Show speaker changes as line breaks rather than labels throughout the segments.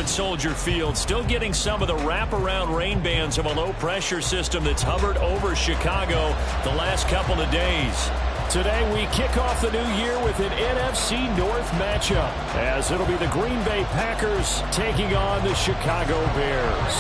at Soldier Field, still getting some of the wraparound rain bands of a low-pressure system that's hovered over Chicago the last couple of days. Today, we kick off the new year with an NFC North matchup, as it'll be the Green Bay Packers taking on the Chicago Bears.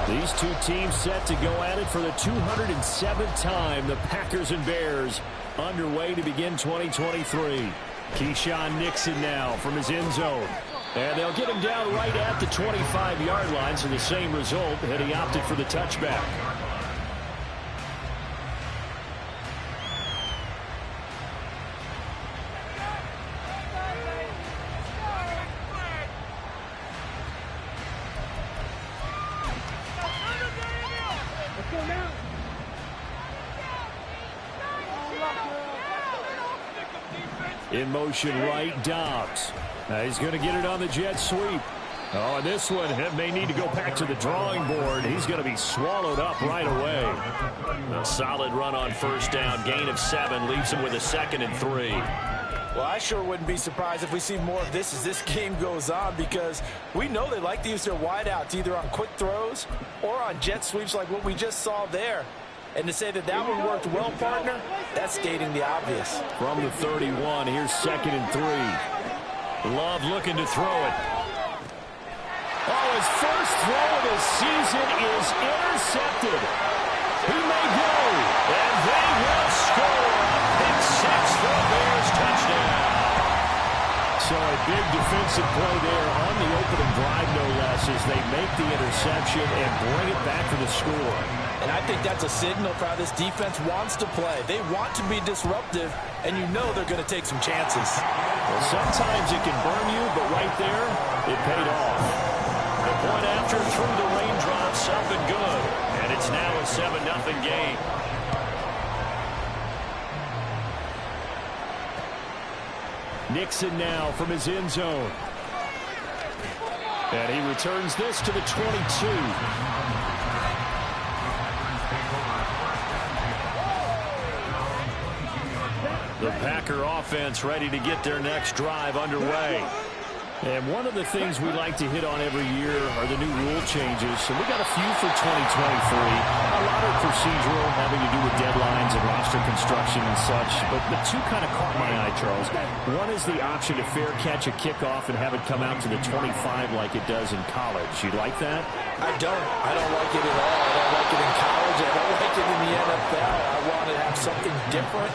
These two teams set to go at it for the 207th time. The Packers and Bears underway to begin 2023. Keyshawn Nixon now from his end zone. And they'll get him down right at the 25-yard line, so the same result had he opted for the touchback. In motion right, Dobbs. He's going to get it on the jet sweep. Oh, and this one may need to go back to the drawing board. He's going to be swallowed up right away. A solid run on first down. Gain of 7 leaves him with a 2nd and 3.
Well, I sure wouldn't be surprised if we see more of this as this game goes on, because we know they like to use their wideouts either on quick throws or on jet sweeps like what we just saw there. And to say that that one worked well, partner, that's stating the obvious.
From the 31, here's 2nd and 3. Love looking to throw it. Oh, his first throw of the season is intercepted. He may go, and they will score. Pick 6 for the Bears, touchdown. So a big defensive play there on the opening drive, no less, as they make the interception and bring it back to the score.
And I think that's a signal for how this defense wants to play. They want to be disruptive, and you know they're going to take some chances.
Well, sometimes it can burn you, but right there, it paid off. The point after through the raindrops, something good. And it's now a 7-0 game. Nixon now from his end zone. And he returns this to the 22. The Packer offense ready to get their next drive underway. And one of the things we like to hit on every year are the new rule changes. So we got a few for 2023. A lot of procedural, having to do with deadlines and roster construction and such. But the two kind of caught my eye, Charles. One is the option to fair catch a kickoff and have it come out to the 25 like it does in college. You like that?
I don't. I don't like it at all. I don't like it in college. I don't like it in the NFL. I want to have something different.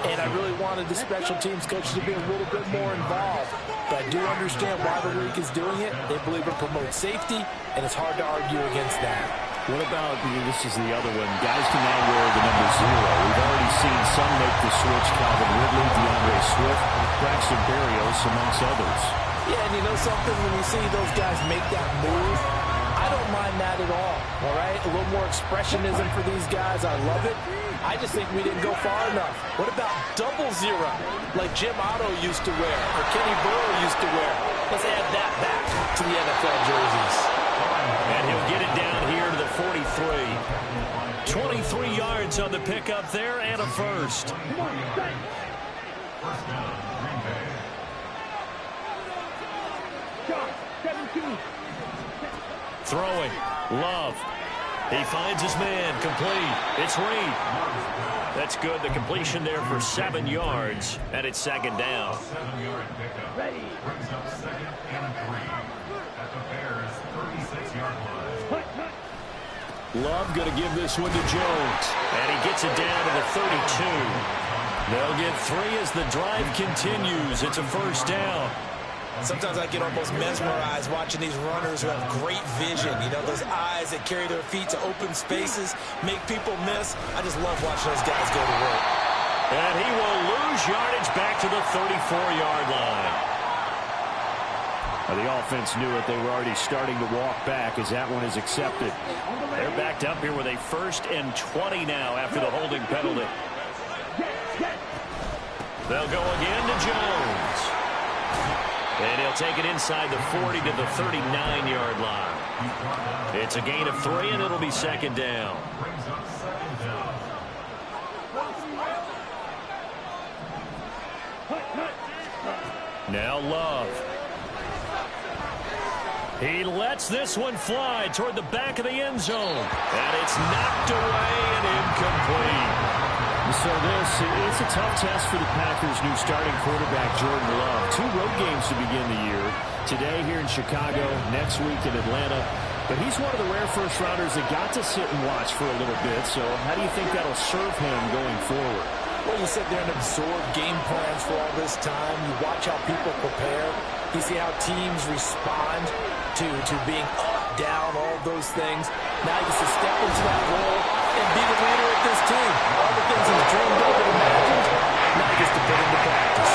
And I really wanted the special teams coaches to be a little bit more involved. But I do understand why the league is doing it. They believe it promotes safety, and it's hard to argue against that.
What about, this is the other one, guys can now wear the number 0. We've already seen some make the switch, Calvin Ridley, DeAndre Swift, Braxton Berrios, amongst others.
Yeah, and you know something, when we see those guys make that move, I don't mind that at all right? A little more expressionism for these guys. I love it. I just think we didn't go far enough. What about 00, like Jim Otto used to wear or Kenny Burrow used to wear? Let's add that back to the NFL jerseys.
And he'll get it down here to the 43. 23 yards on the pickup there and a first. Throwing. Love. He finds his man. Complete. It's Reed. That's good. The completion there for 7 yards. And it's second down.
7-yard pickup. Brings up 2nd and 3 at the Bears' 36-yard line.
Love going to give this one to Jones. And he gets it down to the 32. They'll get 3 as the drive continues. It's a first down.
Sometimes I get almost mesmerized watching these runners who have great vision. You know, those eyes that carry their feet to open spaces, make people miss. I just love watching those guys go to work.
And he will lose yardage back to the 34-yard line. The offense knew it. They were already starting to walk back as that one is accepted. They're backed up here with a 1st and 20 now after the holding penalty. They'll go again to Jones. And he'll take it inside the 40 to the 39-yard line. It's a gain of 3, and it'll be second down.
Brings up second down.
Now Love. He lets this one fly toward the back of the end zone. And it's knocked away and incomplete. So it's a tough test for the Packers' new starting quarterback, Jordan Love. 2 road games to begin the year. Today here in Chicago, next week in Atlanta. But he's one of the rare first-rounders that got to sit and watch for a little bit. So how do you think that'll serve him going forward?
Well, you sit there and absorb game plans for all this time. You watch how people prepare. You see how teams respond to being up, down, all of those things. Now he gets to step into that role and be the leader of this team. All the things he's dreamed of and imagined, now he gets to put into practice.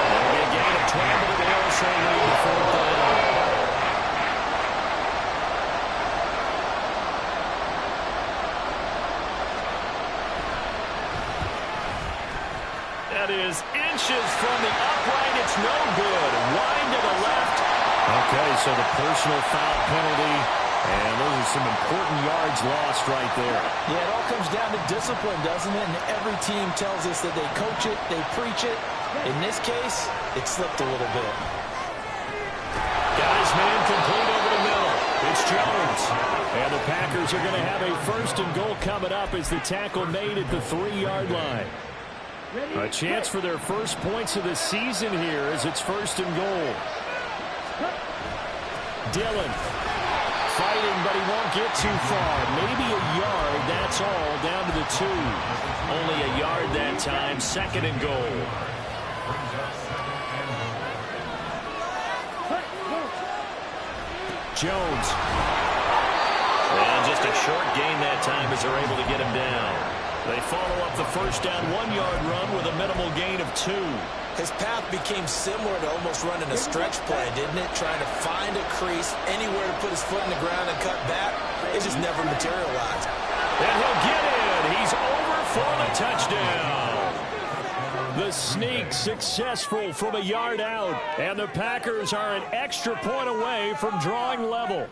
That'll be a gain of 12, but it'll also lead to 4th down. That is inches from the upright. It's no good. Wide to the left. Okay, so the personal foul penalty, and those are some important yards lost right there.
Yeah, it all comes down to discipline, doesn't it? And every team tells us that they coach it, they preach it. In this case, it slipped a little bit.
Got his man complete over the middle. It's Jones. And the Packers are going to have a 1st and goal coming up as the tackle made at the 3-yard line. A chance for their first points of the season here as it's 1st and goal. Dillon fighting, but he won't get too far. Maybe a yard, that's all, down to the 2. Only a yard that time, 2nd and goal. Jones. And just a short gain that time as they're able to get him down. They follow up the first down 1-yard run with a minimal gain of 2.
His path became similar to almost running a stretch play, didn't it? Trying to find a crease, anywhere to put his foot in the ground and cut back. It just never materialized.
And he'll get in. He's over for the touchdown. The sneak successful from a yard out. And the Packers are an extra point away from drawing level.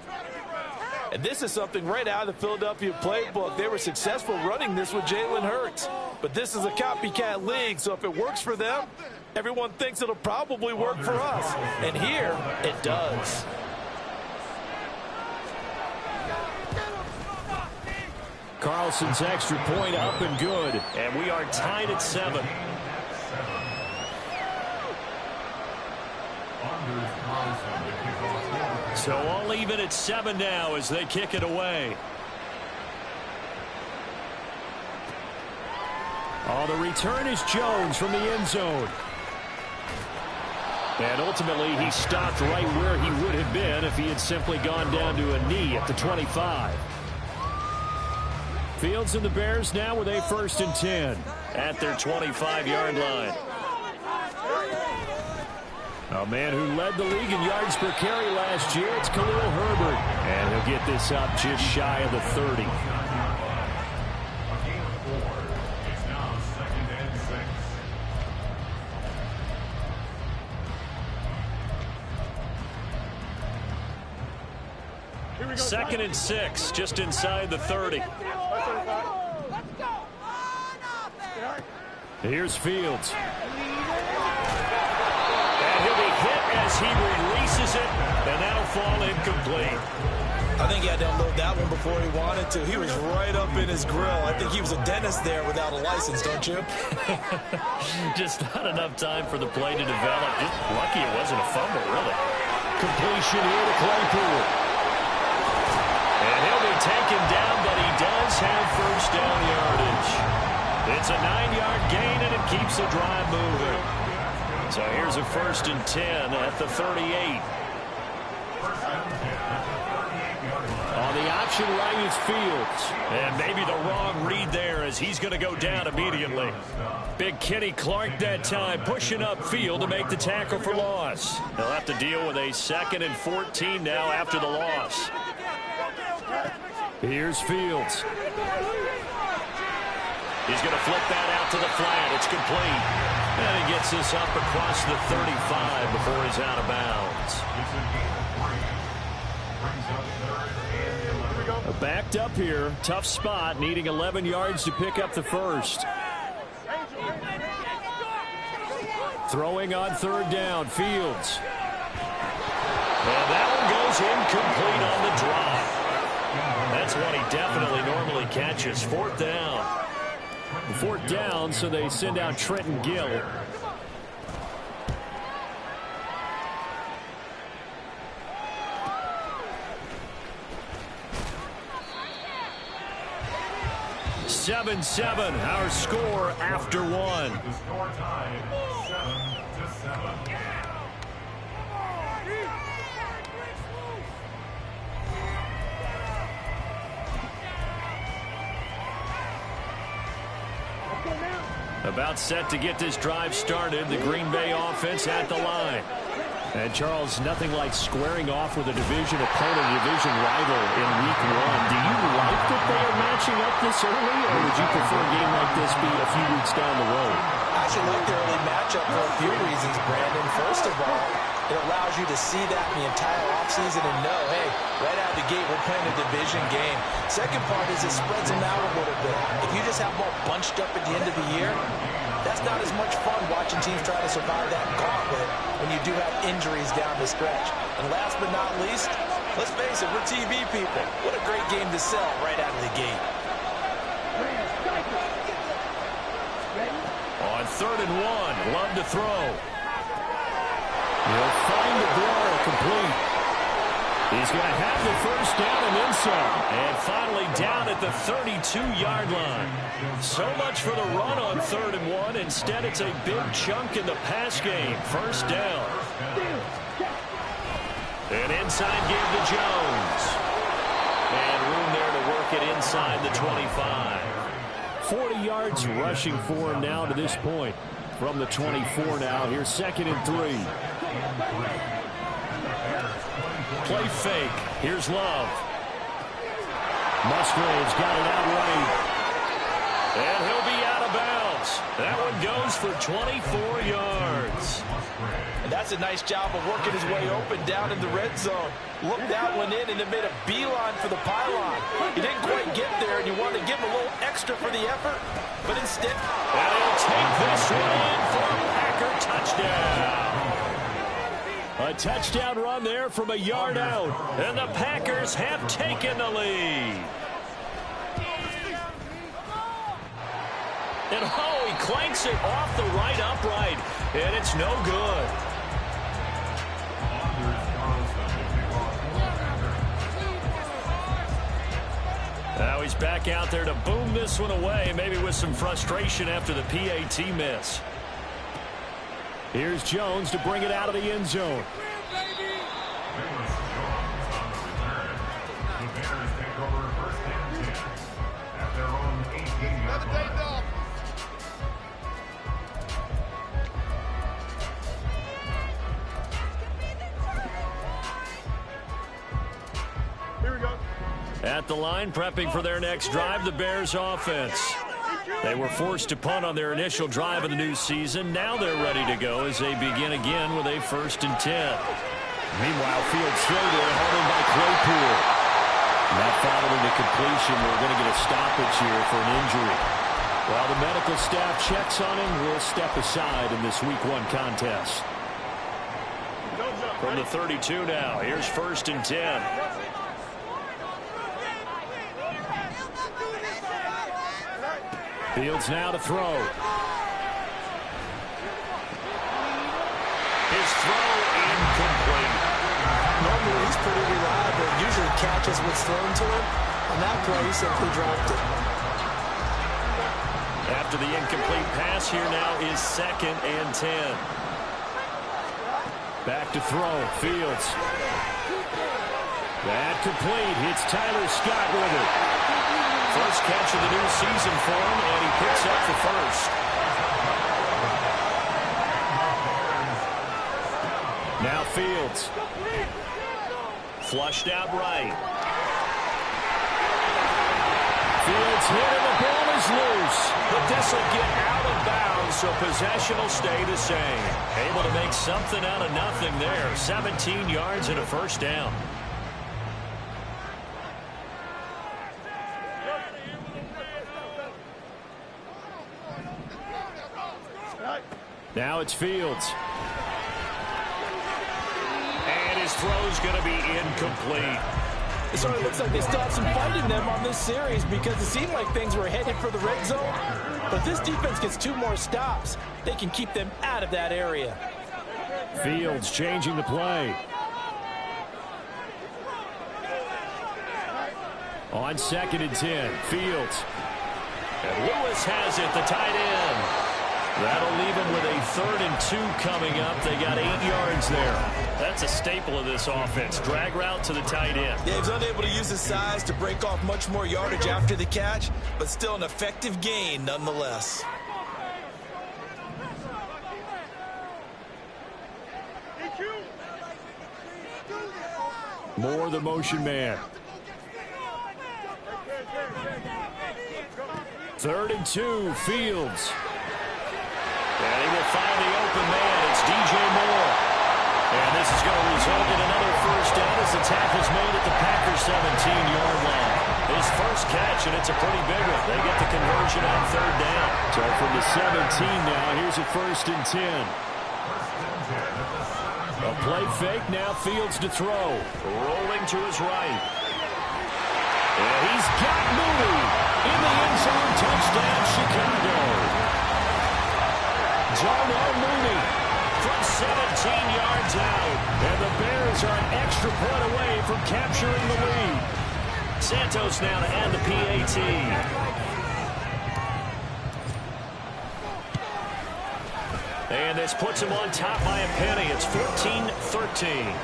And this is something right out of the Philadelphia playbook. They were successful running this with Jalen Hurts. But this is a copycat league, so if it works for them, everyone thinks it'll probably work for us. And here, it does.
Carlson's extra point up and good. And we are tied at 7. So all even at 7 now as they kick it away. Oh, the return is Jones from the end zone. And ultimately, he stopped right where he would have been if he had simply gone down to a knee at the 25. Fields and the Bears now with a 1st and 10 at their 25-yard line. A man who led the league in yards per carry last year, it's Khalil Herbert. And he'll get this up just shy of the 30. Second and 6, just inside the 30. Here's Fields. And he'll be hit as he releases it, and that'll fall incomplete.
I think he had to unload that one before he wanted to. He was right up in his grill. I think he was a dentist there without a license, don't you?
Just not enough time for the play to develop. Just lucky it wasn't a fumble, really. Completion here to Claypool. And he'll be taken down, but he does have first down yardage. It's a 9-yard gain, and it keeps the drive moving. So here's a 1st and 10 at the 38. On the option right is Fields. And maybe the wrong read there as he's going to go down immediately. Big Kenny Clark that time pushing up field to make the tackle for loss. They'll have to deal with a 2nd and 14 now after the loss. Here's Fields. He's going to flip that out to the flat. It's complete. And he gets this up across the 35 before he's out of bounds. Backed up here. Tough spot. Needing 11 yards to pick up the first. Throwing on third down. Fields. And that one goes incomplete on the drop. That's one he definitely normally catches. Fourth down. Fourth down, so they send out Trenton Gill. Seven, our score after one.
The score tied 7-7.
About set to get this drive started. The Green Bay offense at the line. And Charles, nothing like squaring off with a division opponent, a division rival in week one. Do you like that they are matching up this early, or would you prefer a game like this be a few weeks down the road?
I should like the early matchup for a few reasons, Brandon. First of all, it allows you to see that the entire offseason and know, hey, right out of the gate, we're playing a division game. Second part is it spreads them out a little bit. If you just have them all bunched up at the end of the year, that's not as much fun watching teams try to survive that gauntlet when you do have injuries down the stretch. And last but not least, let's face it, we're TV people. What a great game to sell right out of the gate.
On 3rd and 1, Love to throw. He'll find the throw complete. He's going to have the first down and then some. And finally down at the 32-yard line. So much for the run on 3rd and 1. Instead, it's a big chunk in the pass game. First down. And inside give to Jones. And room there to work it inside the 25. 40 yards rushing for him now to this point. From the 24 now. Here's 2nd and 3. Play fake. Here's Love. Musgrave's got it outright. And he'll be out of bounds. That one goes for 24 yards.
And that's a nice job of working his way open down in the red zone. Looked that one in and then made a beeline for the pylon. He didn't quite get there, and you want to give him a little extra for the effort. But instead,
and he'll take this one in for a Packer touchdown. A touchdown run there from a yard out. And the Packers have taken the lead. And oh, he clanks it off the right upright. And it's no good. Now he's back out there to boom this one away, maybe with some frustration after the PAT miss. Here's Jones to bring it out of the end zone. At the line, prepping for their next drive, the Bears offense. They were forced to punt on their initial drive of the new season. Now they're ready to go as they begin again with a 1st and 10. Meanwhile, Fields throw there, held in by Claypool. Not following the completion, we're going to get a stoppage here for an injury. While the medical staff checks on him, we'll step aside in this Week 1 contest. From the 32 now, here's 1st and 10. Fields now to throw. His throw incomplete.
Normally he's pretty reliable. Usually catches what's thrown to him. On that play, he simply dropped it.
After the incomplete pass, here now is 2nd and 10. Back to throw. Fields. That complete. Hits Tyler Scott with it. First catch of the new season for him, and he picks up the first. Now Fields. Flushed out right. Fields hit and the ball is loose. But this will get out of bounds, so possession will stay the same. Able to make something out of nothing there. 17 yards and a first down. Now it's Fields. And his throw's going to be incomplete.
It sort of looks like they still have some fight in them on this series because it seemed like things were headed for the red zone. But this defense gets 2 more stops. They can keep them out of that area.
Fields changing the play. On 2nd and 10, Fields. And Lewis has it, the tight end. That'll leave him with a 3rd and 2 coming up. They got 8 yards there. That's a staple of this offense. Drag route to the tight end.
Yeah, he's unable to use his size to break off much more yardage after the catch, but still an effective gain nonetheless.
Moore, the motion man. 3rd and 2, Fields. And he will find the open man. It's DJ Moore. And this is going to result in another first down as the tackle's made at the Packers' 17-yard line. His first catch, and it's a pretty big one. They get the conversion on 3rd down. So from the 17 now, here's a 1st and 10. A play fake, now Fields to throw. Rolling to his right. And he's got Mooney in the end zone. Touchdown, Chicago. Darnell Mooney from 17 yards out. And the Bears are an extra point away from capturing the lead. Santos now to add the PAT. And this puts him on top by a penny. It's 14-13.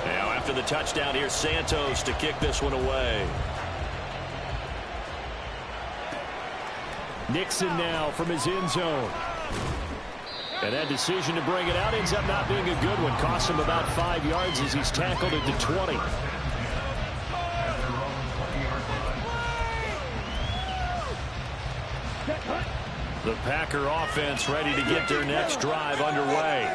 Now after the touchdown, here's Santos to kick this one away. Nixon now from his end zone. And that decision to bring it out ends up not being a good one. Costs him about 5 yards as he's tackled at the 20. The Packer offense ready to get their next drive underway.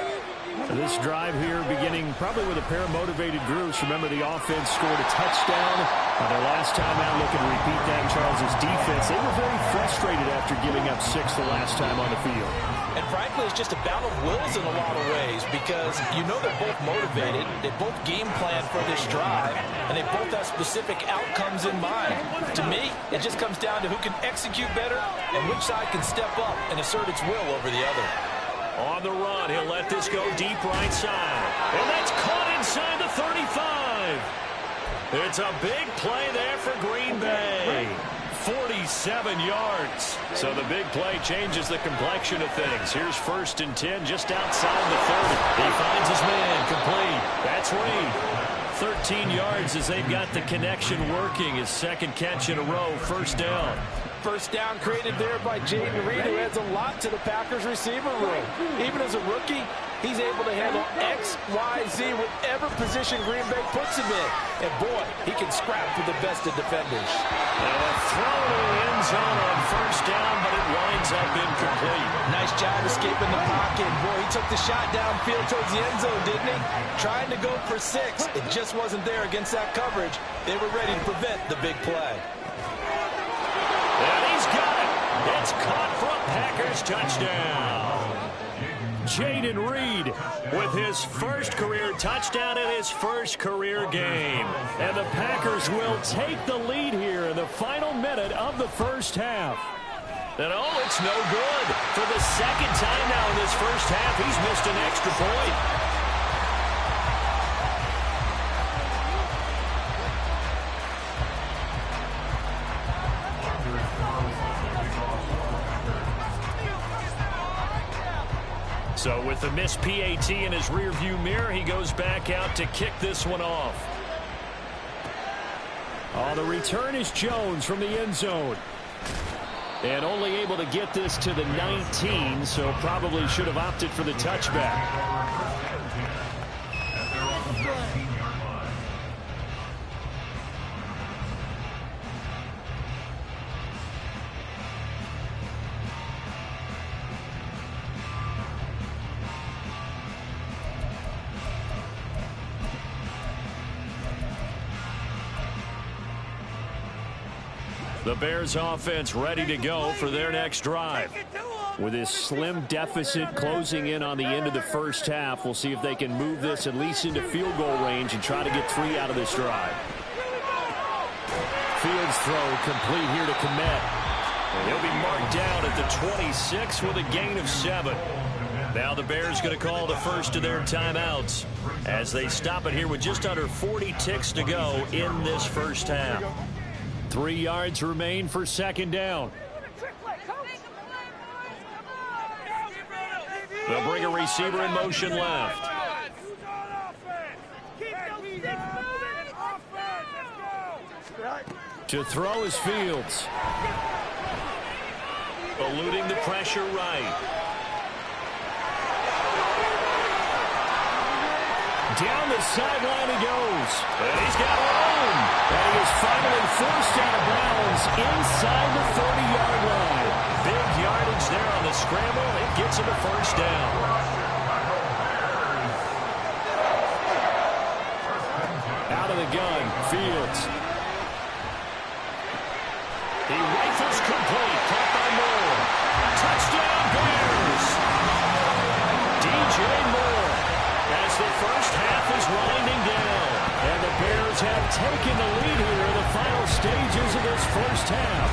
This drive here beginning probably with a pair of motivated groups. Remember, the offense scored a touchdown. Their last time out, looking to repeat that. Charles's defense, they were very frustrated after giving up 6 the last time on the field.
And frankly, it's just a battle of wills in a lot of ways because you know they're both motivated. They both game plan for this drive, and they both have specific outcomes in mind. To me, it just comes down to who can execute better and which side can step up and assert its will over the other.
On the run, he'll let this go deep right side. And that's caught inside the 35. It's a big play there for Green Bay. 47 yards. So the big play changes the complexion of things. Here's 1st and 10 just outside the 30. He finds his man complete. That's Reed. 13 yards as they've got the connection working. His 2nd catch in a row, 1st down.
First down created there by Jaden Reed, who adds a lot to the Packers receiver room. Even as a rookie, he's able to handle X, Y, Z, whatever position Green Bay puts him in. And boy, he can scrap with the best of defenders.
And a throw to the end zone on 1st down, but it winds up incomplete.
Nice job escaping the pocket. Boy, he took the shot downfield towards the end zone, didn't he? Trying to go for 6. It just wasn't there against that coverage. They were ready to prevent the big play.
And he's got it. It's caught for a Packers touchdown. Jaden Reed with his first career touchdown in his first career game. And the Packers will take the lead here in the final minute of the first half. And oh, it's no good. For the 2nd time now in this first half, he's missed an extra point. So with the missed PAT in his rearview mirror, he goes back out to kick this one off. Oh, the return is Jones from the end zone. And only able to get this to the 19, so probably should have opted for the touchback. The Bears offense ready to go for their next drive. With this slim deficit closing in on the end of the first half, we'll see if they can move this at least into field goal range and try to get 3 out of this drive. Fields throw complete here to Komet. And he'll be marked down at the 26 with a gain of 7. Now the Bears going to call the first of their timeouts as they stop it here with just under 40 ticks to go in this first half. 3 yards remain for second down. They'll bring a receiver in motion left. To throw is Fields. Eluding the pressure right. Down the sideline he goes. And he's got room. And he is finally forced out of bounds inside the 30-yard line. Big yardage there on the scramble. It gets him a first down. Out of the gun, Fields. He rifles complete. Caught by Moore. Touchdown, Bears. DJ Moore. As the first half is winding down. And the Bears have taken the lead here in the final stages of this first half.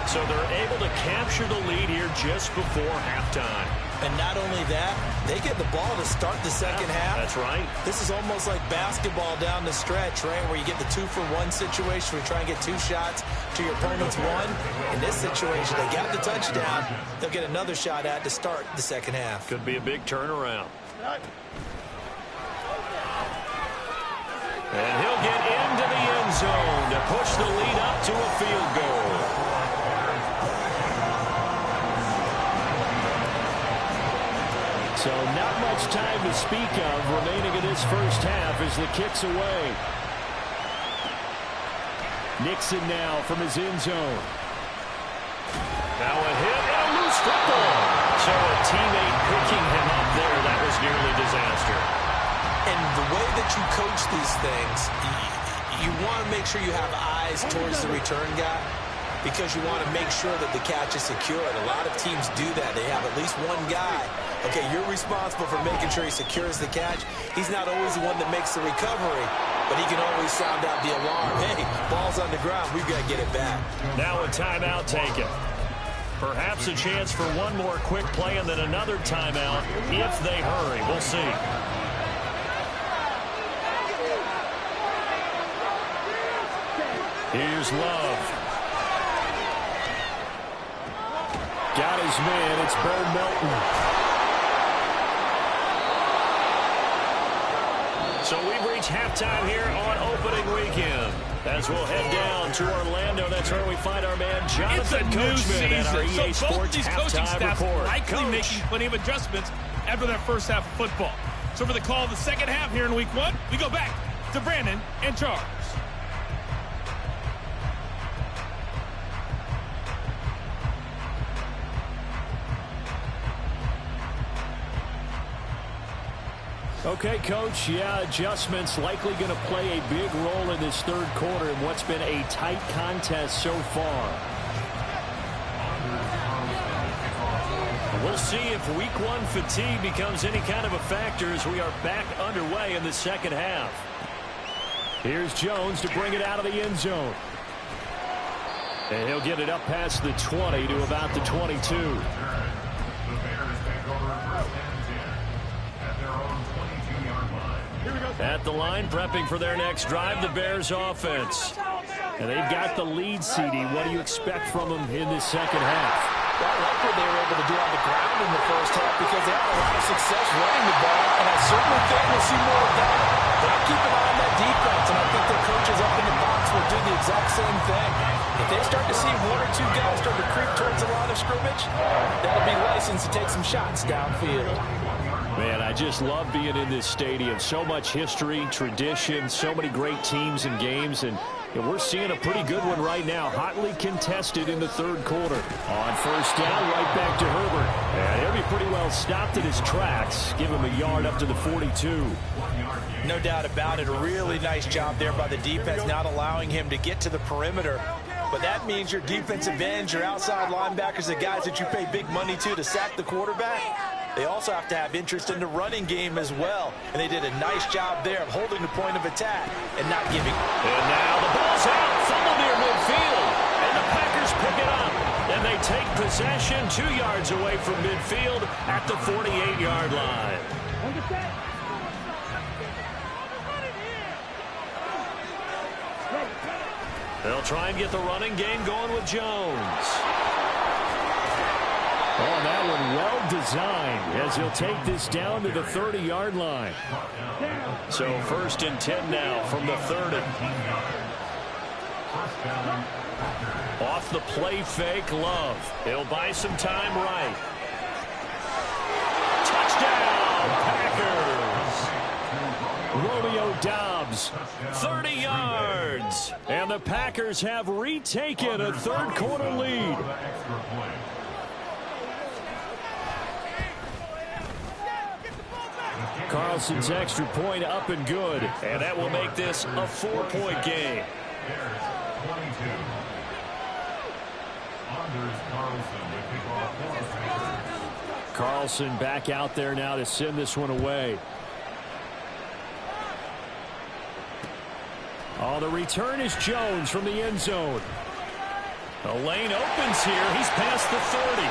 So they're able to capture the lead here just before halftime.
And not only that, they get the ball to start the second half.
That's right.
This is almost like basketball down the stretch, right, where you get the 2-for-1 situation where you try and get 2 shots to your opponent's 1. In this situation, they got the touchdown. They'll get another shot at to start the second half.
Could be a big turnaround. And he'll get into the end zone to push the lead up to a field goal. So not much time to speak of remaining in this first half as the kick's away. Nixon now from his end zone. Now a hit and a loose football. So a teammate picking him up there, that was nearly disaster.
And the way that you coach these things, you want to make sure you have eyes towards the return guy because you want to make sure that the catch is secured. A lot of teams do that. They have at least one guy. Okay, you're responsible for making sure he secures the catch. He's not always the one that makes the recovery, but he can always sound out the alarm. Hey, ball's on the ground. We've got to get it back.
Now a timeout taken. Perhaps a chance for one more quick play and then another timeout if they hurry. We'll see. Here's Love. Got his man. It's Bo Melton. So we've reached halftime here on opening weekend. As we'll head down to Orlando, that's where we find our man Jonathan Coachman at our EA
so both
Sports
these coaching
halftime
staffs
report.
likely
Coach.
making plenty of adjustments after that first half of football. So for the call of the second half here in week 1, we go back to Brandon and Charles.
Okay, Coach, yeah, adjustments likely going to play a big role in this third quarter in what's been a tight contest so far. We'll see if week 1 fatigue becomes any kind of a factor as we are back underway in the second half. Here's Jones to bring it out of the end zone. And he'll get it up past the 20 to about the 22. At the line, prepping for their next drive, the Bears offense. And they've got the lead, CD. What do you expect from them in this second half?
Well, I like what they were able to do on the ground in the first half because they had a lot of success running the ball, and I certainly think we'll see more of that. They'll keep an eye on that defense, and I think their coaches up in the box will do the exact same thing. If they start to see 1 or 2 guys start to creep towards the line of scrimmage, that'll be licensed to take some shots downfield.
Man, I just love being in this stadium. So much history, tradition, so many great teams and games, and we're seeing a pretty good one right now. Hotly contested in the third quarter. On first down, right back to Herbert. And he'll be pretty well stopped at his tracks. Give him a yard up to the 42.
No doubt about it. A really nice job there by the defense, not allowing him to get to the perimeter.
but that means your defensive ends, your outside linebackers, the guys that you pay big money to sack the quarterback, they also have to have interest in the running game as well. And they did a nice job there of holding the point of attack and not giving.
And now the ball's out, fumble near midfield, and the Packers pick it up. And they take possession 2 yards away from midfield at the 48-yard line. They'll try and get the running game going with Jones. Oh, that one well designed as he'll take this down to the 30-yard line. So 1st and 10 now from the 30. Off the play fake, Love. He'll buy some time right. Touchdown, Packers! Romeo Doubs, 30 yards. And the Packers have retaken a third-quarter lead. Carlson's extra point up and good. And that will make this a 4-point game. Carlson back out there now to send this one away. Oh, the return is Jones from the end zone. The lane opens here. He's past the 30.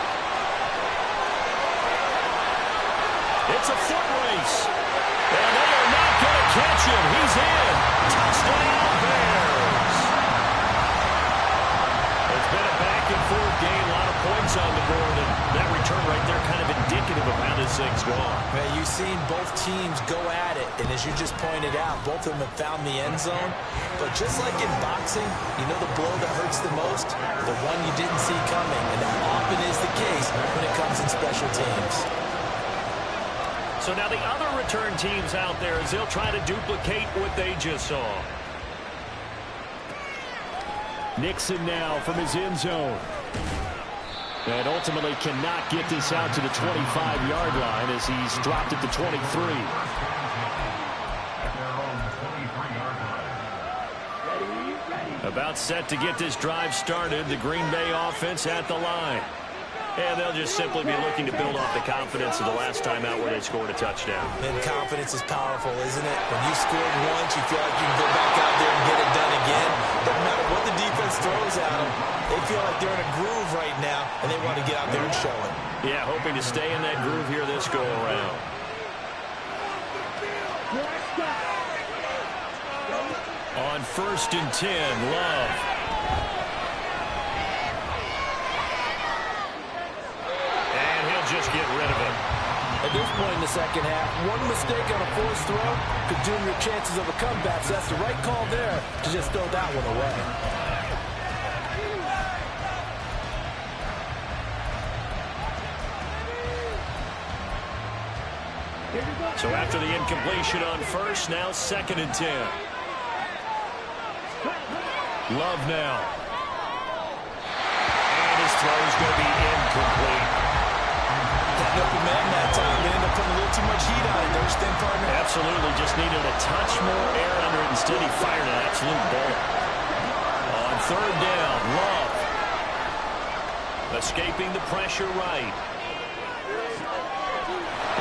It's a foot race. And they are not going to catch him. He's in. Touchdown, Bears. It's been a back-and-forth game. A lot of points on the board. And that return right there kind of indicative of how this thing's gone.
Man, you've seen both teams go at it. And as you just pointed out, both of them have found the end zone. But just like in boxing, you know the blow that hurts the most? The one you didn't see coming. And that often is the case when it comes in special teams.
So now the other return teams out there as they'll try to duplicate what they just saw. Nixon now from his end zone. And ultimately cannot get this out to the 25-yard line as he's dropped it to 23. About set to get this drive started. The Green Bay offense at the line. And they'll just simply be looking to build off the confidence of the last time out where they scored a touchdown.
And confidence is powerful, isn't it? When you scored once, you feel like you can go back out there and get it done again. Doesn't matter what the defense throws at them. They feel like they're in a groove right now, and they want to get out there and show it.
Yeah, hoping to stay in that groove here this go-around. On 1st and 10, Love. Just get rid of it.
At this point in the second half, one mistake on a forced throw could doom your chances of a comeback. So that's the right call there to just throw that one away.
So after the incompletion on 1st, now 2nd and 10. Love now. And his throw is going to be incomplete.
Open man that time. They end up putting a little too much heat on it. There's thin partner.
Absolutely. Just needed a touch more air under it. Instead, he fired an absolute bullet. On 3rd down, Love. Escaping the pressure right.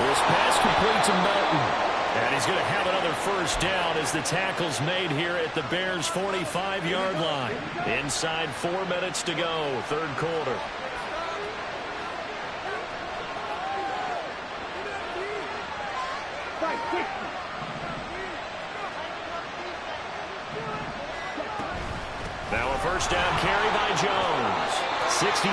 This pass complete to Melton. And he's going to have another 1st down as the tackle's made here at the Bears' 45-yard line. Inside 4 minutes to go, 3rd quarter. Now a 1st down carry by Jones. 67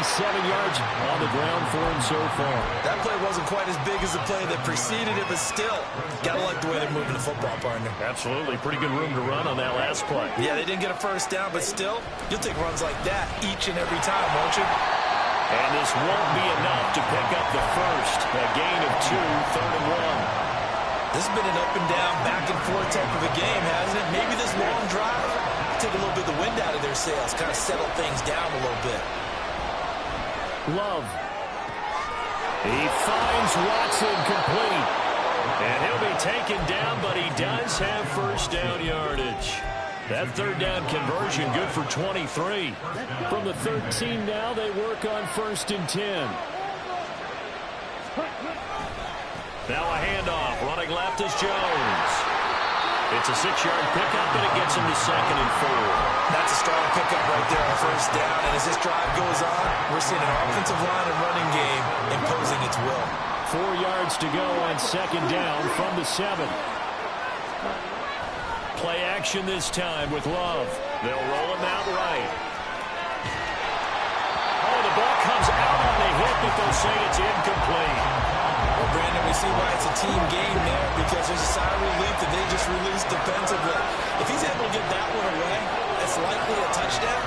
yards on the ground for him so far.
That play wasn't quite as big as the play that preceded it, but still, gotta like the way they're moving the football, partner.
Absolutely. Pretty good room to run on that last play.
Yeah, they didn't get a 1st down, but still, you'll take runs like that each and every time, won't you?
And this won't be enough to pick up the 1st. A gain of 2, 3rd and 1.
This has been an up and down, back and forth type of a game, hasn't it? Maybe this long drive take a little bit of the wind out of their sails, kind of settle things down a little bit.
Love. He finds Watson complete. And he'll be taken down, but he does have 1st down yardage. That third down conversion good for 23. From the 13 now, they work on 1st and 10. Now a handoff. Running left is Jones. It's a 6-yard pickup, and it gets him to 2nd and 4.
That's a strong pickup right there on 1st down. And as this drive goes on, we're seeing an offensive line and running game imposing its will.
4 yards to go on 2nd down from the 7. Play action this time with Love. They'll roll him out right. Oh, the ball comes out on the hit, but they'll say it's incomplete.
Well, Brandon, we see why it's a team game there, because there's a sigh of relief that they just released defensively. If he's able to get that one away, that's likely a touchdown.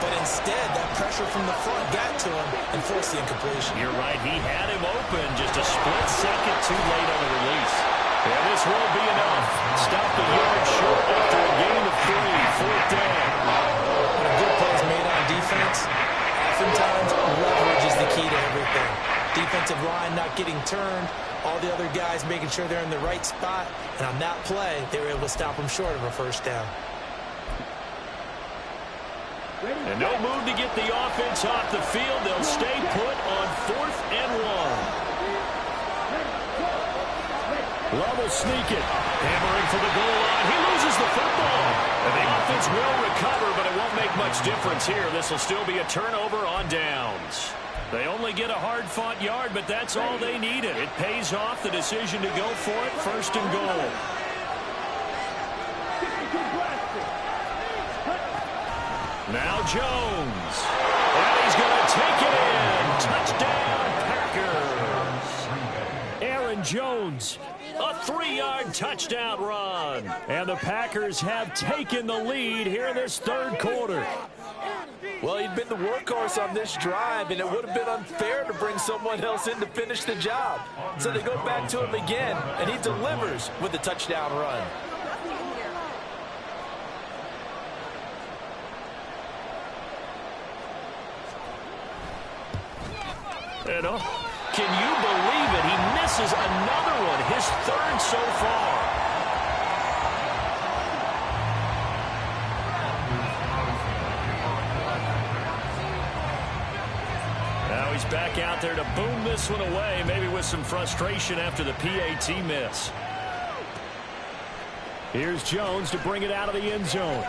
But instead, that pressure from the front got to him and forced the incompletion.
You're right. He had him open, just a split second too late on the release. And this won't be enough. Stop the yard short after a gain of 3. 4th down.
When a good play is made on defense, oftentimes leverage is the key to everything. Defensive line not getting turned, all the other guys making sure they're in the right spot, and on that play, they were able to stop them short of a 1st down.
And no move to get the offense off the field. They'll stay put on 4th and 1. Love will sneak it. Hammering for the goal line. He loses the football. And the offense will recover, but it won't make much difference here. This will still be a turnover on downs. They only get a hard-fought yard, but that's all they needed. It pays off the decision to go for it. 1st and goal. Now Jones. And he's going to take it in. Touchdown, Packers. Aaron Jones. A 3-yard touchdown run. And the Packers have taken the lead here in this 3rd quarter.
Well, he'd been the workhorse on this drive, and it would have been unfair to bring someone else in to finish the job. So they go back to him again, and he delivers with a touchdown run.
And can you believe it? He misses another one, his 3rd so far. Now he's back out there to boom this one away, maybe with some frustration after the PAT miss. Here's Jones to bring it out of the end zone.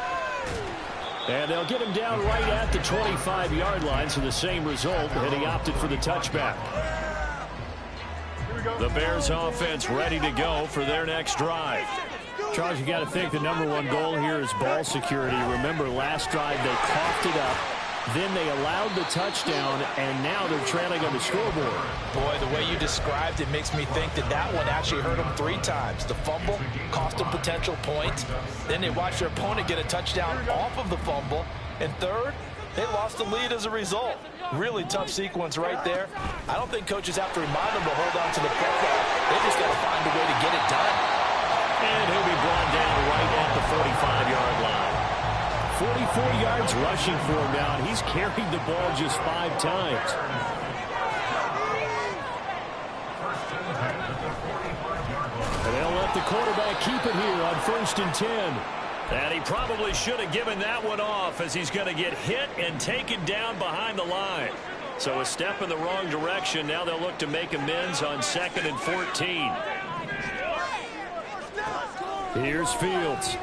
And they'll get him down right at the 25-yard line, so the same result, and he opted for the touchback. The Bears offense ready to go for their next drive. Charles, you got to think the #1 goal here is ball security. Remember, last drive they coughed it up, then they allowed the touchdown, and now they're trailing on the scoreboard.
Boy, the way you described it makes me think that that one actually hurt them 3 times. The fumble cost them potential points. Then they watched their opponent get a touchdown off of the fumble. And third, they lost the lead as a result. Really tough sequence right there. I don't think coaches have to remind them to hold on to the football. They just got to find a way to get it done.
And he'll be brought down right at the 45-yard line. 44 yards rushing for him now, and he's carried the ball just 5 times. And they'll let the quarterback keep it here on 1st and 10. And he probably should have given that one off, as he's going to get hit and taken down behind the line. So a step in the wrong direction. Now they'll look to make amends on 2nd and 14. Here's Fields.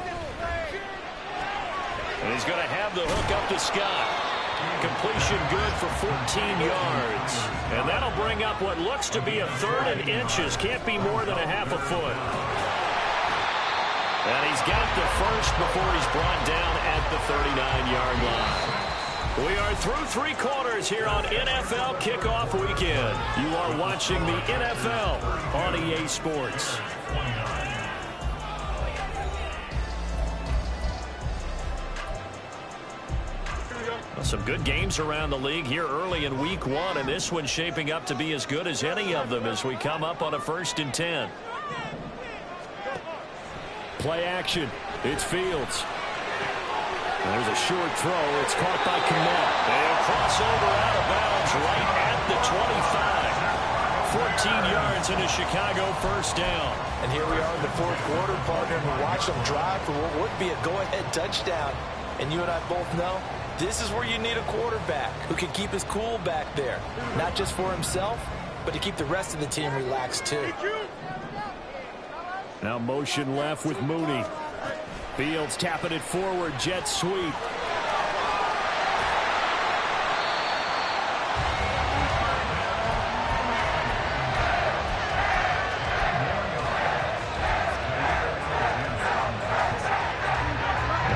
And he's going to have the hook up to Scott. Completion good for 14 yards. And that'll bring up what looks to be a 3rd and inches. Can't be more than a half a foot. And he's got the first before he's brought down at the 39-yard line. We are through 3 quarters here on NFL Kickoff Weekend. You are watching the NFL on EA Sports. Some good games around the league here early in Week 1, and this one's shaping up to be as good as any of them as we come up on a 1st and 10. Play action. It's Fields. There's a short throw. It's caught by Kmet. They'll cross over out of bounds right at the 25. 14 yards and a Chicago first down.
And here we are in the fourth quarter, partner, and we watch them drive for what would be a go-ahead touchdown. And you and I both know this is where you need a quarterback who can keep his cool back there, not just for himself, but to keep the rest of the team relaxed too.
Now motion left with Mooney. Fields tapping it forward, jet sweep.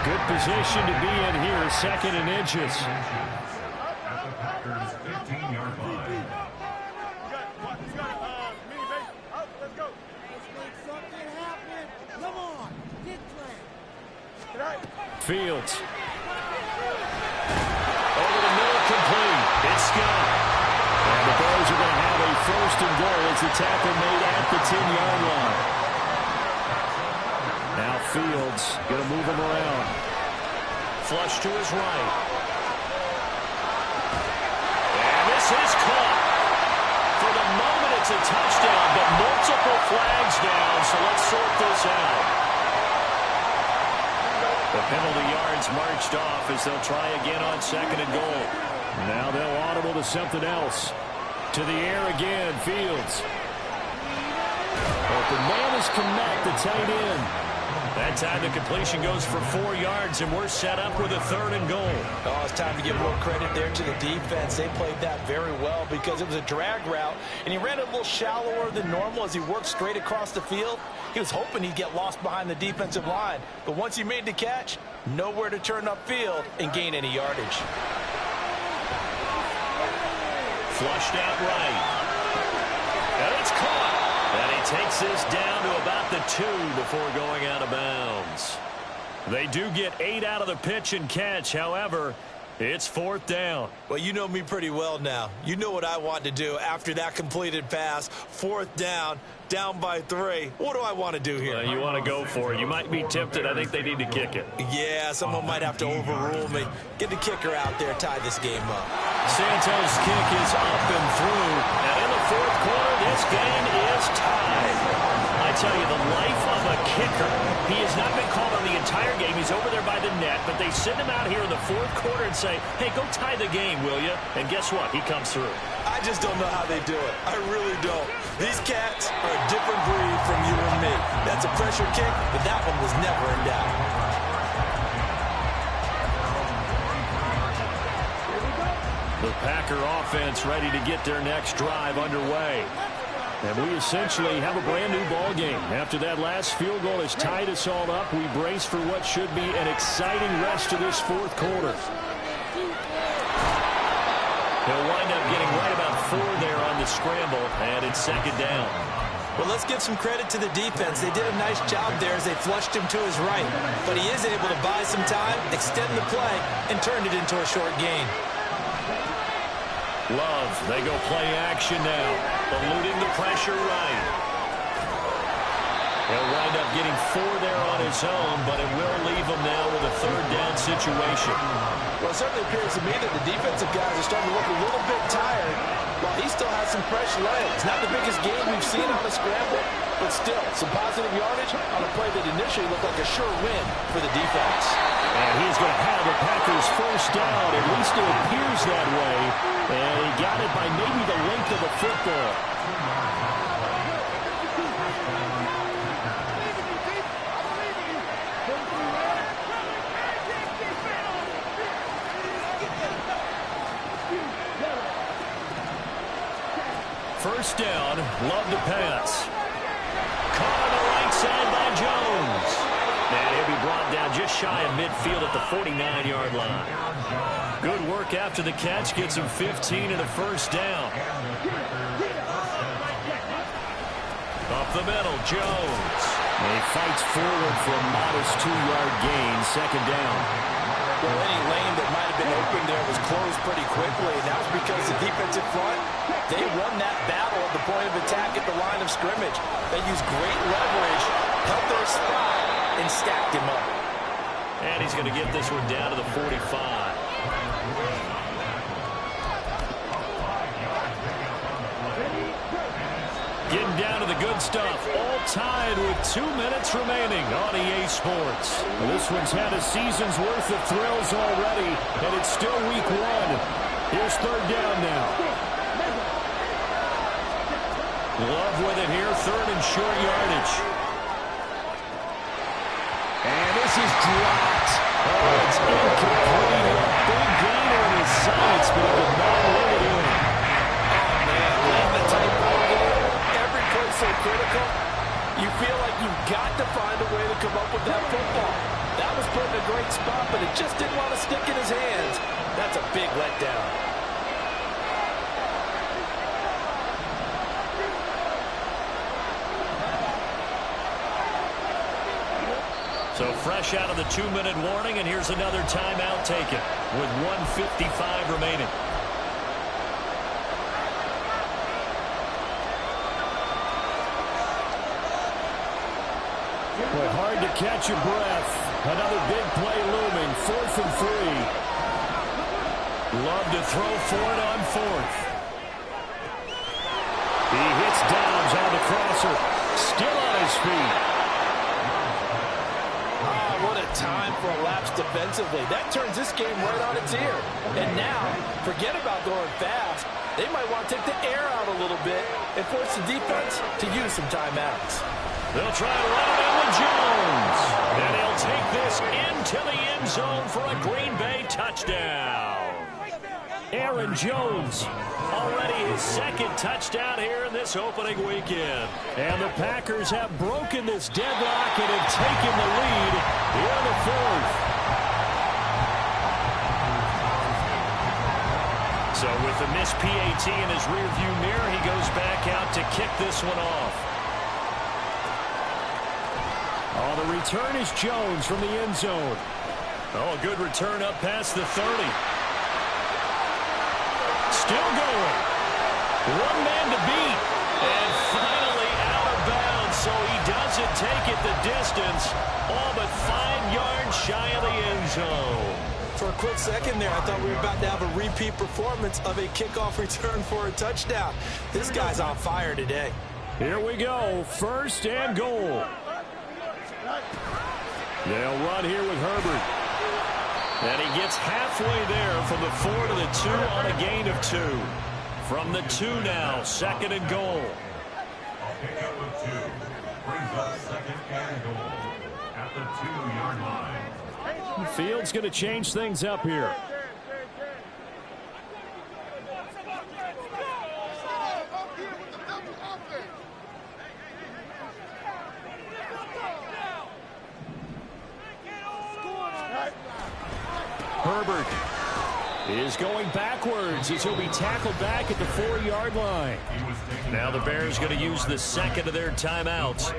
Good position to be in here, second and inches.
At the Packers' 15-yard line.
Fields. Over the middle, complete. It's Scott. And the Bears are going to have a first and goal as the tackle made at the 10-yard line. Now Fields going to move him around. Flush to his right. And this is caught. For the moment, it's a touchdown, but multiple flags down, so let's sort this out. The penalty yards marched off as they'll try again on second and goal. Now they'll audible to something else. To the air again, Fields. Open man is connect, the tight end. That time the completion goes for 4 yards, and we're set up with a third and goal.
Oh, it's time to give more credit there to the defense. They played that very well because it was a drag route, and he ran it a little shallower than normal as he worked straight across the field. He was hoping he'd get lost behind the defensive line, but once he made the catch, nowhere to turn upfield and gain any yardage.
Flushed out right. And it's caught. And he takes this down to about the 2 before going out of bounds. They do get 8 out of the pitch and catch. However, it's fourth down.
Well, you know me pretty well now. You know what I want to do after that completed pass. Fourth down, down by 3. What do I want to do here?
You want to go for it. You might be tempted. I think they need to kick it.
Yeah, someone might have to overrule me. Get the kicker out there, tie this game up.
Santos' kick is up and through. And in the fourth quarter, this game is tied. I tell you, the life of a kicker. He has not been called on the entire game. He's over there by the net, but they send him out here in the fourth quarter and say, hey, go tie the game, will you? And guess what? He comes through.
I just don't know how they do it. I really don't. These cats are a different breed from you and me. That's a pressure kick, but that one was never in doubt.
The Packer offense ready to get their next drive underway. And we essentially have a brand-new ball game. After that last field goal has tied us all up, we brace for what should be an exciting rest of this fourth quarter. He'll wind up getting right about 4 there on the scramble, and it's second down.
Well, let's give some credit to the defense. They did a nice job there as they flushed him to his right. But he is able to buy some time, extend the play, and turn it into a short gain.
Love, they go play action now, eluding the pressure right. He'll wind up getting 4 there on his own, but it will leave him now with a third down situation.
Well, it certainly appears to me that the defensive guys are starting to look a little bit tired, while he still has some fresh legs. Not the biggest game we've seen on the scramble, but still, some positive yardage on a play that initially looked like a sure win for the defense.
And he's going to have the Packers first down. At least it appears that way. And he got it by maybe the length of the football. First down, Love to pass. Caught on the right side by Jones. And he'll be brought down just shy of midfield at the 49-yard line. Good work after the catch. Gets him 15 and a first down. Up the middle, Jones. And he fights forward for a modest 2-yard gain, second down.
Well, any lane that might have been open there was closed pretty quickly, and that was because the defensive front, they won that battle at the point of attack at the line of scrimmage. They used great leverage, held their spot, and stacked him up.
And he's going to get this one down to the 45. Getting down to the good stuff. All tied with 2 minutes remaining on EA Sports. This one's had a season's worth of thrills already, and it's still week 1. Here's third down now. Love with it here, third and short yardage. And this is dropped. Oh, it's incomplete. A big gain on his sights, but he did not let it in.
Oh, man, playing the tight ball game, every play so critical. You feel like you've got to find a way to come up with that football. That was put in a great spot, but it just didn't want to stick in his hands. That's a big letdown.
So fresh out of the 2-minute warning, and here's another timeout taken with 1:55 remaining. Boy, hard to catch your breath. Another big play looming, 4th and 3. Love to throw for it on 4th. He hits Dobbs on the crosser. Still on his feet.
What a time for a lapse defensively. That turns this game right on its ear. And now, forget about going fast. They might want to take the air out a little bit and force the defense to use some timeouts.
They'll try to run it into Jones. And he'll take this into the end zone for a Green Bay touchdown. Aaron Jones, already his second touchdown here in this opening weekend. And the Packers have broken this deadlock and have taken the lead here in the 4th. So with the missed PAT in his rearview mirror, he goes back out to kick this one off. Oh, the return is Jones from the end zone. Oh, a good return up past the 30. Still going. One man to beat. And finally out of bounds, so he doesn't take it the distance. All but 5 yards shy of the end zone.
For a quick second there, I thought we were about to have a repeat performance of a kickoff return for a touchdown. This guy's on fire today.
Here we go. 1st and goal. They'll run here with Herbert. And he gets halfway there from the 4 to the 2 on a gain of 2. From the 2 now, 2nd and goal.
A pickup of 2 brings up 2nd and goal at the 2-yard line.
The field's going to change things up here. Herbert is going backwards as he'll be tackled back at the 4-yard line. Now the Bears going to use the 2nd of their timeouts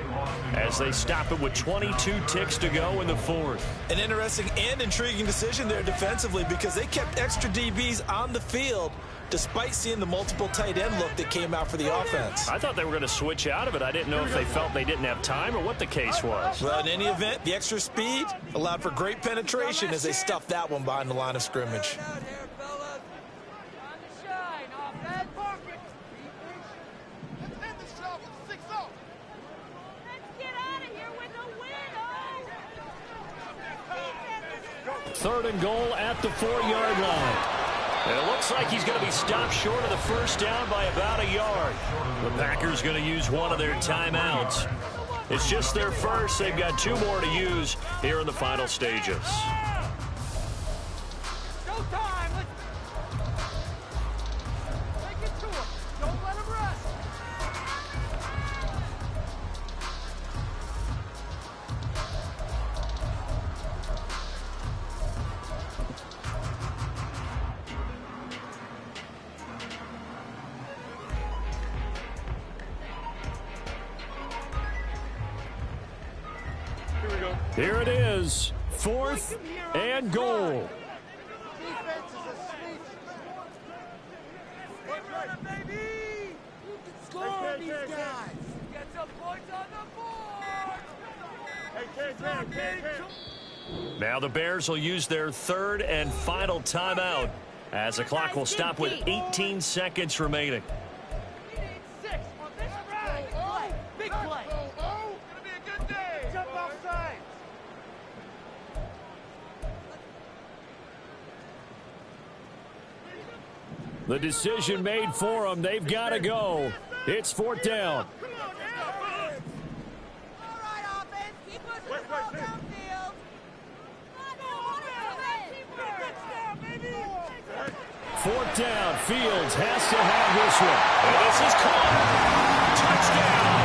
as they stop it with 22 ticks to go in the 4th.
An interesting and intriguing decision there defensively because they kept extra DBs on the field despite seeing the multiple tight end look that came out for the offense.
I thought they were going to switch out of it. I didn't know if they felt they didn't have time or what the case was.
Well, in any event, the extra speed allowed for great penetration as they stuffed that one behind the line of scrimmage.
Third and goal at the 4-yard line. And it looks like he's going to be stopped short of the 1st down by about a yard. The Packers going to use one of their timeouts. It's just their first. They've got 2 more to use here in the final stages. Here it is, 4th and goal.
Score these guys. Get some points on the board.
Now the Bears will use their 3rd and final timeout as the clock will stop with 18 seconds remaining. The decision made for them. They've got to go. It's 4th down.
All right, offense. Keep pushing the ball downfield.
Fourth down. Fields has to have this one. And this is caught. Touchdown.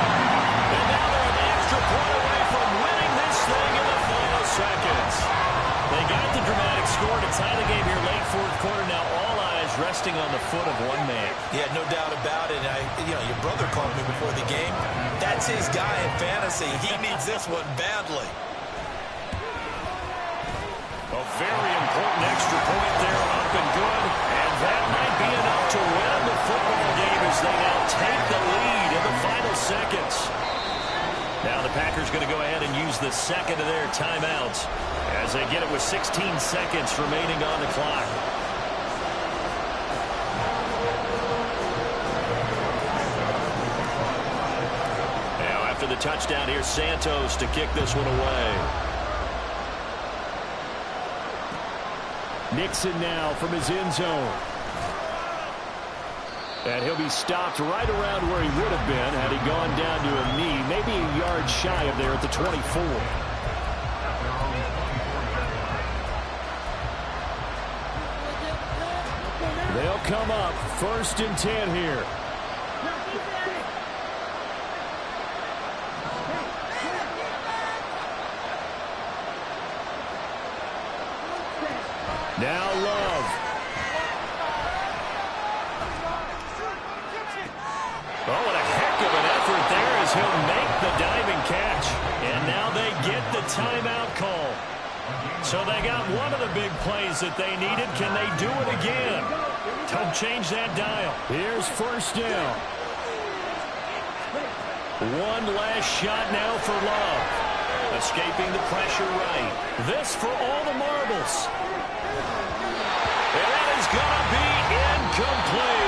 And now they're an extra point away from winning this thing in the final seconds. They got the dramatic score to tie the game here late 4th quarter. Now all eyes resting on the foot of one man.
Yeah, no doubt about it. Your brother called me before the game. That's his guy in fantasy. He needs this one badly.
A very important extra point there, up and good. And that might be enough to win the football game as they now take the lead in the final seconds. Now the Packers going to go ahead and use the second of their timeouts as they get it with 16 seconds remaining on the clock. Now after the touchdown, here's Santos to kick this one away. Nixon now from his end zone. And he'll be stopped right around where he would have been had he gone down to a knee, maybe a yard shy of there at the 24. They'll come up 1st and 10 here. Now Love. Oh, what a heck of an effort there as he'll make the diving catch. And now they get the timeout call. So they got one of the big plays that they needed. Can they do it again? Don't change that dial. Here's 1st down. One last shot now for Love. Escaping the pressure right. This for all the marbles. And that is going to be incomplete.